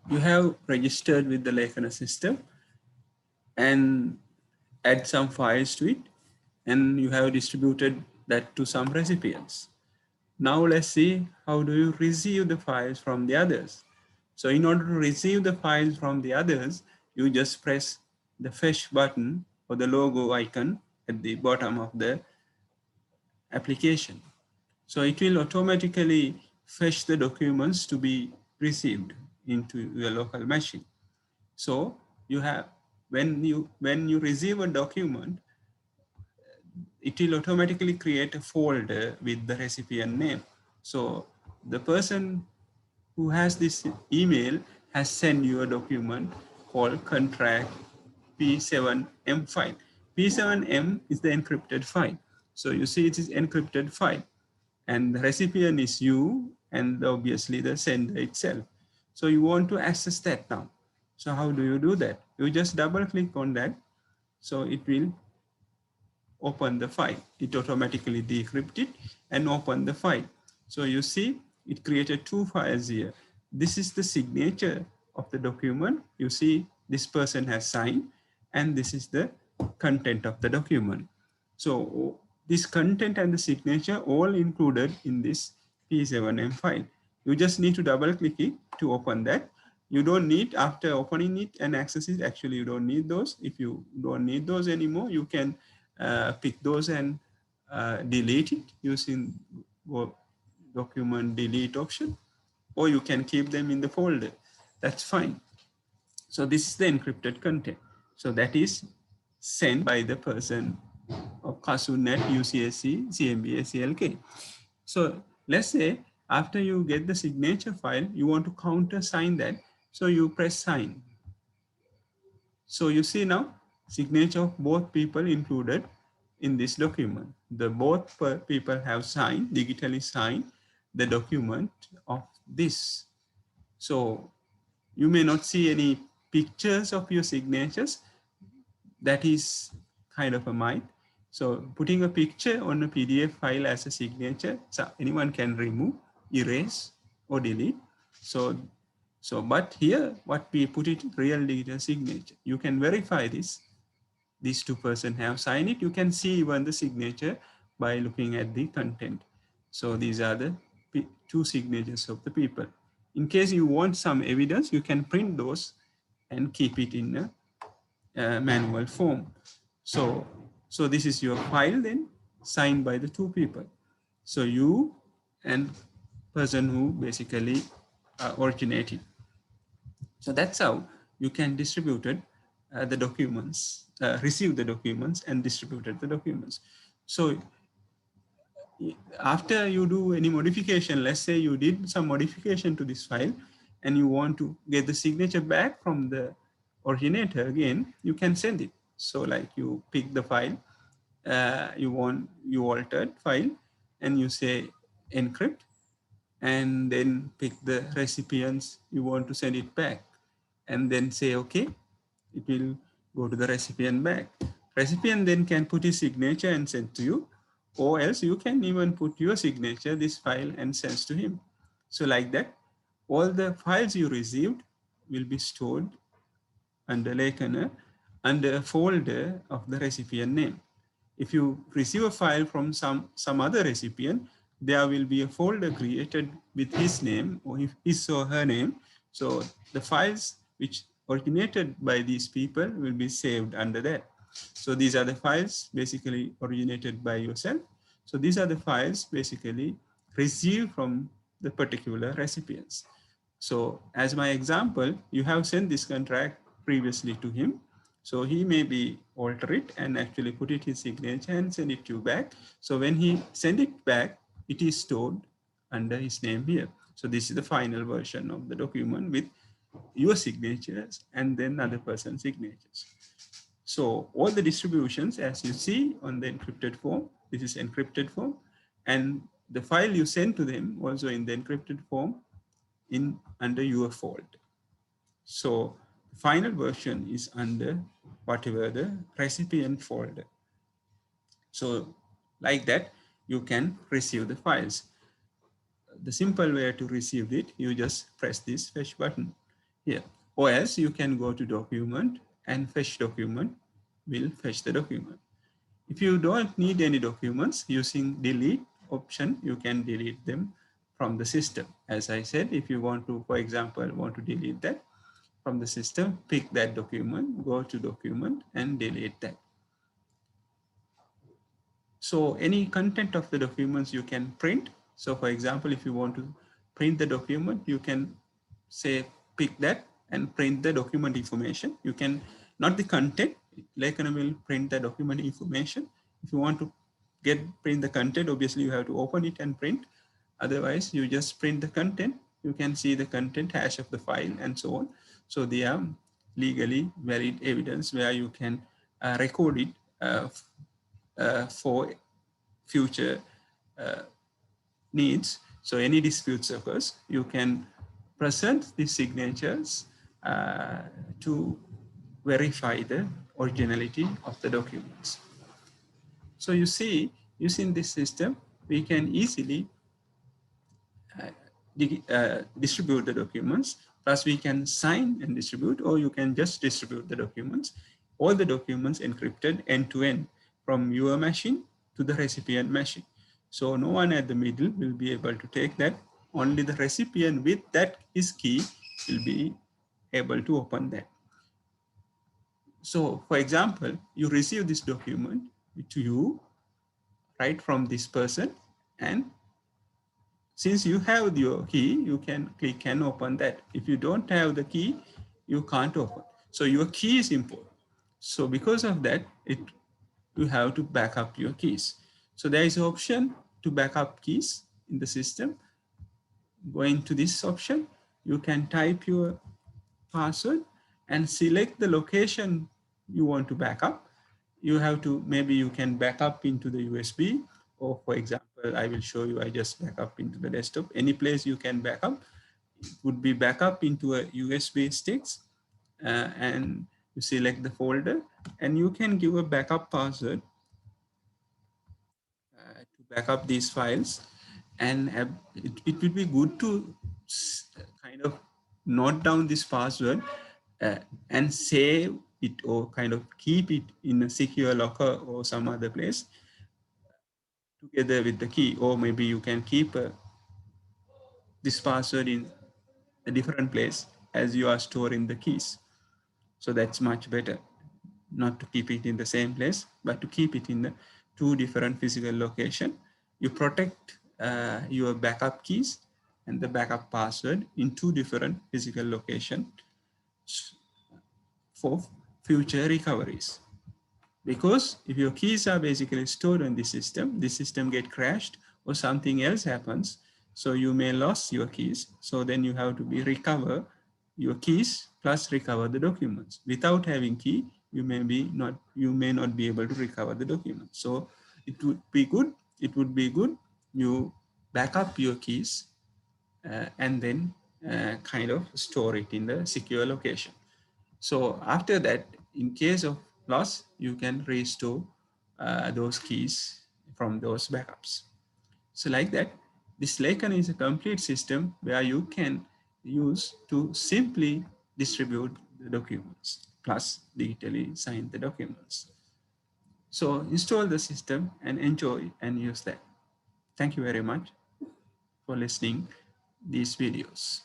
you have registered with the Lekana system and add some files to it, and you have distributed that to some recipients. Now let's see how do you receive the files from the others. So in order to receive the files from the others, you just press the fetch button or the logo icon at the bottom of the application. So it will automatically fetch the documents to be received into your local machine. So you have, when you receive a document, it will automatically create a folder with the recipient name. So the person who has this email has sent you a document called contract P7M file. P7M is the encrypted file. So you see it is encrypted file, and the recipient is you and obviously the sender itself. So you want to access that now. So how do you do that? You just double click on that. So it will open the file. It automatically decrypt it and open the file. So you see, it created two files here. This is the signature of the document. You see, this person has signed, and this is the content of the document. So this content and the signature all included in this P7M file. You just need to double click it to open that. You don't need, after opening it and access it, actually you don't need those. If you don't need those anymore, you can pick those and delete it using document delete option, or you can keep them in the folder. That's fine. So this is the encrypted content. So that is sent by the person of Kasunet UCSC CMBA So let's say after you get the signature file, you want to countersign that. So you press sign. So you see now signature of both people included in this document. The both people have signed, digitally signed the document of this. So you may not see any pictures of your signatures. That is kind of a myth. So putting a picture on a PDF file as a signature, so anyone can remove, erase, or delete. But here, what we put it, real digital signature. You can verify this. These two persons have signed it. You can see even the signature by looking at the content. So these are the two signatures of the people. In case you want some evidence, you can print those and keep it in a manual form. So this is your file then, signed by the two people. So you and person who basically originated. So that's how you can distribute the documents, receive the documents and distributed the documents. So after you do any modification, let's say you did some modification to this file and you want to get the signature back from the originator again, you can send it. So like you pick the file, you altered file and you say encrypt, and then pick the recipients you want to send it back, and then say okay. It will go to the recipient back. Recipient then can put his signature and send to you, or else you can even put your signature, this file, and sends to him. So like that, all the files you received will be stored under Lekana under a folder of the recipient name. If you receive a file from some other recipient, there will be a folder created with his name or his or her name. So the files which originated by these people will be saved under that. So these are the files basically originated by yourself. So these are the files basically received from the particular recipients. So as my example, you have sent this contract previously to him. So he may be alter it and actually put it his signature and send it to you back. So when he send it back, it is stored under his name here. So this is the final version of the document with your signatures and then other person's signatures. So all the distributions, as you see on the encrypted form, this is encrypted form, and the file you send to them also in the encrypted form in under your folder. So the final version is under whatever the recipient folder. So like that, you can receive the files. The simple way to receive it, you just press this fetch button. here. Or else you can go to document and fetch document will fetch the document. If you don't need any documents, using delete option, you can delete them from the system. As I said, if you want to, for example, want to delete that from the system, pick that document, go to document and delete that. So any content of the documents you can print. So for example, if you want to print the document, you can say pick that and print the document information. You can, not the content, Lekana will print the document information. If you want to print the content, obviously you have to open it and print. Otherwise, you just print the content. You can see the content hash of the file and so on. So they are legally valid evidence where you can record it for future uh, needs. So any disputes occurs, you can present the signatures to verify the originality of the documents. So you see, using this system, we can easily distribute the documents. Plus we can sign and distribute, or you can just distribute the documents. All the documents encrypted end to end from your machine to the recipient machine. So no one at the middle will be able to take that. Only the recipient with that his key will be able to open that. So for example, you receive this document to you, right, from this person, and since you have your key, you can click and open that. If you don't have the key, you can't open. So your key is important. So because of that, you have to back up your keys. So there is an option to back up keys in the system. Going to this option, you can type your password and select the location you want to back up. You have to, maybe you can back up into the USB, or for example, I will show you, I just back up into the desktop. Any place you can back up, it would be back up into a USB sticks, and you select the folder and you can give a backup password to back up these files. And it would be good to kind of note down this password uh, and save it, or kind of keep it in a secure locker or some other place together with the key. Or maybe you can keep this password in a different place as you are storing the keys. So that's much better, not to keep it in the same place, but to keep it in the two different physical location. You protect your backup keys and the backup password in two different physical location for future recoveries. Because if your keys are basically stored in the system get crashed or something else happens, so you may lose your keys. So then you have to recover your keys plus recover the documents. Without having key, you may not be able to recover the documents. So it would be good you back up your keys and then kind of store it in the secure location. So after that, in case of loss, you can restore those keys from those backups. So like that, this Lekana is a complete system where you can use to simply distribute the documents plus digitally sign the documents. So install the system and enjoy and use that. Thank you very much for listening these videos.